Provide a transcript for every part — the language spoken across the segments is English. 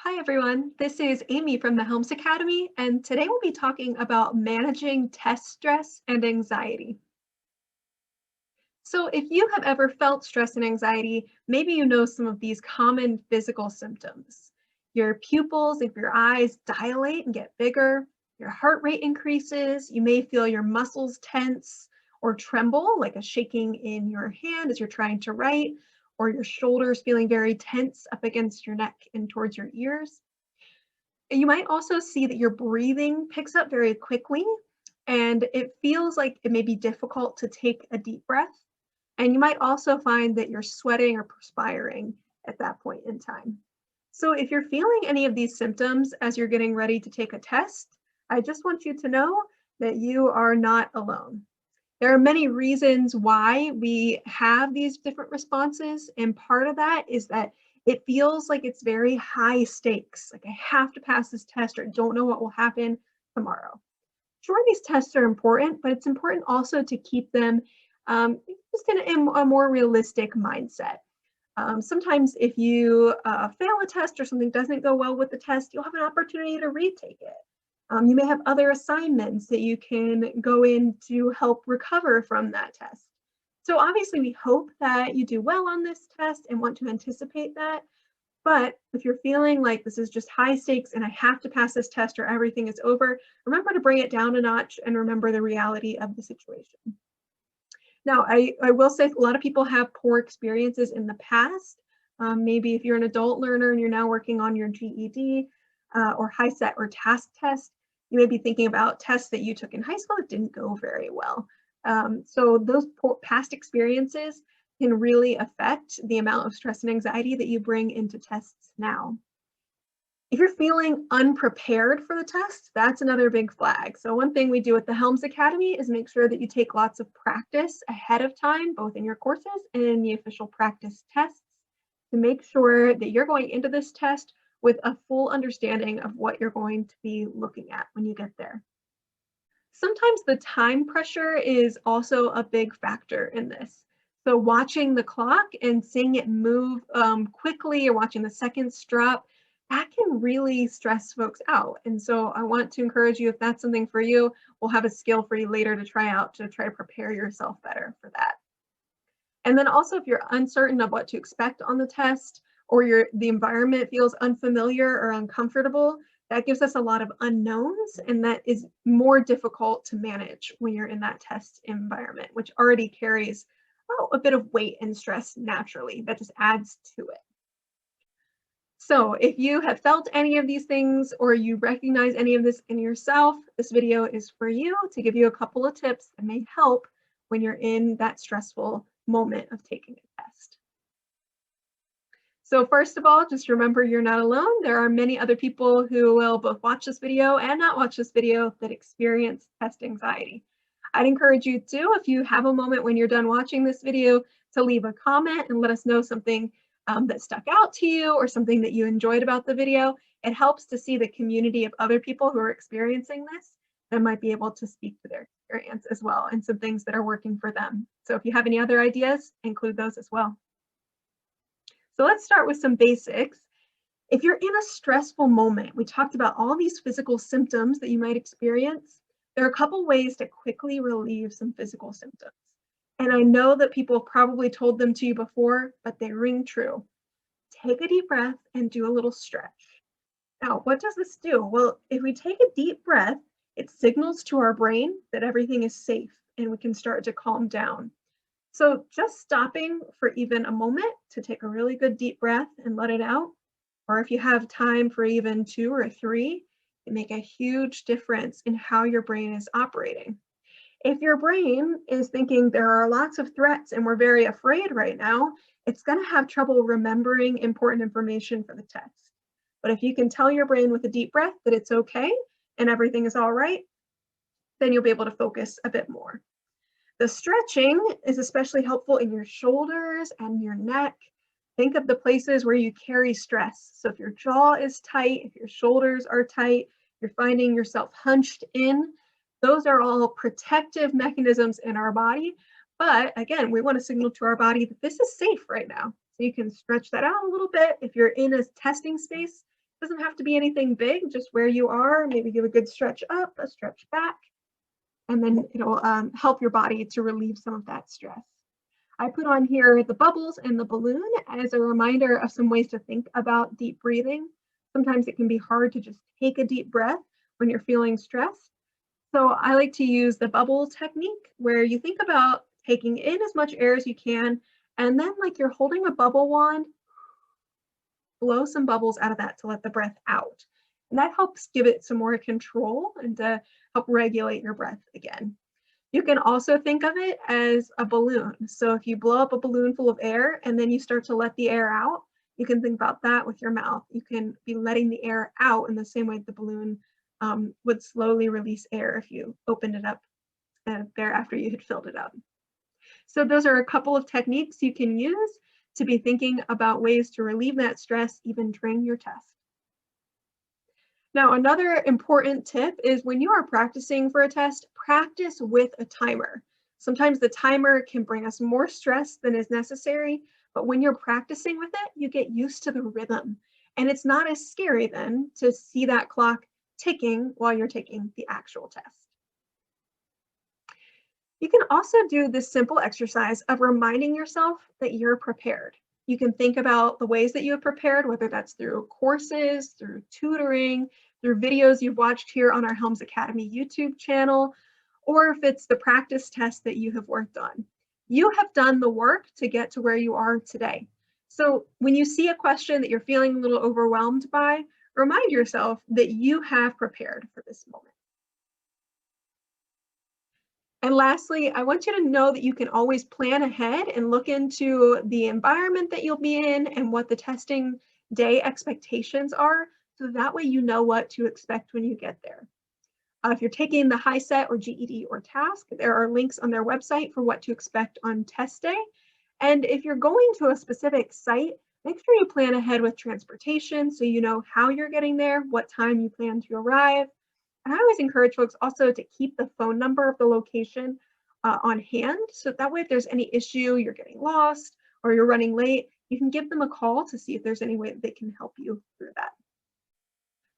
Hi everyone, this is Amy from the Helms Academy, and today we'll be talking about managing test stress and anxiety. So if you have ever felt stress and anxiety, maybe you know some of these common physical symptoms. Your pupils of your eyes dilate and get bigger, your heart rate increases, you may feel your muscles tense or tremble, like a shaking in your hand as you're trying to write, or your shoulders feeling very tense up against your neck and towards your ears. You might also see that your breathing picks up very quickly and it feels like it may be difficult to take a deep breath. And you might also find that you're sweating or perspiring at that point in time. So if you're feeling any of these symptoms as you're getting ready to take a test, I just want you to know that you are not alone. There are many reasons why we have these different responses, and part of that is that it feels like it's very high stakes, like I have to pass this test or I don't know what will happen tomorrow. Sure, these tests are important, but it's important also to keep them just in a more realistic mindset. Sometimes if you fail a test or something doesn't go well with the test, you'll have an opportunity to retake it. You may have other assignments that you can go in to help recover from that test. So obviously we hope that you do well on this test and want to anticipate that. But if you're feeling like this is just high stakes and I have to pass this test or everything is over, remember to bring it down a notch and remember the reality of the situation. Now, I will say a lot of people have poor experiences in the past. Maybe if you're an adult learner and you're now working on your GED or HiSET or TASC test, you may be thinking about tests that you took in high school that didn't go very well. So those past experiences can really affect the amount of stress and anxiety that you bring into tests now. If you're feeling unprepared for the test, that's another big flag. So one thing we do at the Helms Academy is make sure that you take lots of practice ahead of time, both in your courses and in the official practice tests, to make sure that you're going into this test with a full understanding of what you're going to be looking at when you get there. Sometimes the time pressure is also a big factor in this. So watching the clock and seeing it move quickly or watching the seconds drop, that can really stress folks out. And so I want to encourage you, if that's something for you, we'll have a skill for you later to try out to try to prepare yourself better for that. And then also if you're uncertain of what to expect on the test or the environment feels unfamiliar or uncomfortable, that gives us a lot of unknowns, and that is more difficult to manage when you're in that test environment, which already carries a bit of weight and stress naturally. That just adds to it. So if you have felt any of these things or you recognize any of this in yourself, this video is for you to give you a couple of tips that may help when you're in that stressful moment of taking a test. So first of all, just remember you're not alone. There are many other people who will both watch this video and not watch this video that experience test anxiety. I'd encourage you to, if you have a moment when you're done watching this video, to leave a comment and let us know something that stuck out to you or something that you enjoyed about the video. It helps to see the community of other people who are experiencing this and might be able to speak to their experience as well and some things that are working for them. So if you have any other ideas, include those as well. So let's start with some basics. If you're in a stressful moment, we talked about all these physical symptoms that you might experience. There are a couple ways to quickly relieve some physical symptoms. And I know that people probably told them to you before, but they ring true. Take a deep breath and do a little stretch. Now, what does this do? Well, if we take a deep breath, it signals to our brain that everything is safe and we can start to calm down. So just stopping for even a moment to take a really good deep breath and let it out, or if you have time for even 2 or 3, it make a huge difference in how your brain is operating. If your brain is thinking there are lots of threats and we're very afraid right now, it's going to have trouble remembering important information for the test. But if you can tell your brain with a deep breath that it's okay and everything is all right, then you'll be able to focus a bit more. The stretching is especially helpful in your shoulders and your neck. Think of the places where you carry stress. So if your jaw is tight, if your shoulders are tight, you're finding yourself hunched in, those are all protective mechanisms in our body. But again, we want to signal to our body that this is safe right now. So you can stretch that out a little bit. If you're in a testing space, Doesn't have to be anything big, just where you are, maybe give a good stretch up, a stretch back, and then it'll help your body to relieve some of that stress. I put on here the bubbles and the balloon as a reminder of some ways to think about deep breathing. Sometimes it can be hard to just take a deep breath when you're feeling stressed. So I like to use the bubble technique where you think about taking in as much air as you can, and then like you're holding a bubble wand, blow some bubbles out of that to let the breath out. And that helps give it some more control and to help regulate your breath again. You can also think of it as a balloon. So if you blow up a balloon full of air and then you start to let the air out, you can think about that with your mouth. You can be letting the air out in the same way the balloon would slowly release air if you opened it up there after you had filled it up. So those are a couple of techniques you can use to be thinking about ways to relieve that stress even during your test. Now, another important tip is when you are practicing for a test, practice with a timer. Sometimes the timer can bring us more stress than is necessary, but when you're practicing with it, you get used to the rhythm. And it's not as scary then to see that clock ticking while you're taking the actual test. You can also do this simple exercise of reminding yourself that you're prepared. You can think about the ways that you have prepared, whether that's through courses, through tutoring, through videos you've watched here on our Helms Academy YouTube channel, or if it's the practice test that you have worked on. You have done the work to get to where you are today. So when you see a question that you're feeling a little overwhelmed by, remind yourself that you have prepared for this moment. And lastly, I want you to know that you can always plan ahead and look into the environment that you'll be in and what the testing day expectations are, so that way you know what to expect when you get there. If you're taking the HiSET or GED or TASC, there are links on their website for what to expect on test day. And if you're going to a specific site, make sure you plan ahead with transportation so you know how you're getting there, what time you plan to arrive. And I always encourage folks also to keep the phone number of the location on hand. So that way, if there's any issue, you're getting lost or you're running late, you can give them a call to see if there's any way that they can help you through that.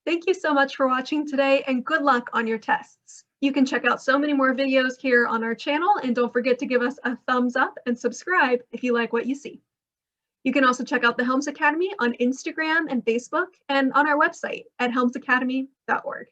Thank you so much for watching today and good luck on your tests. You can check out so many more videos here on our channel, and don't forget to give us a thumbs up and subscribe if you like what you see. You can also check out the Helms Academy on Instagram and Facebook and on our website at helmsacademy.org.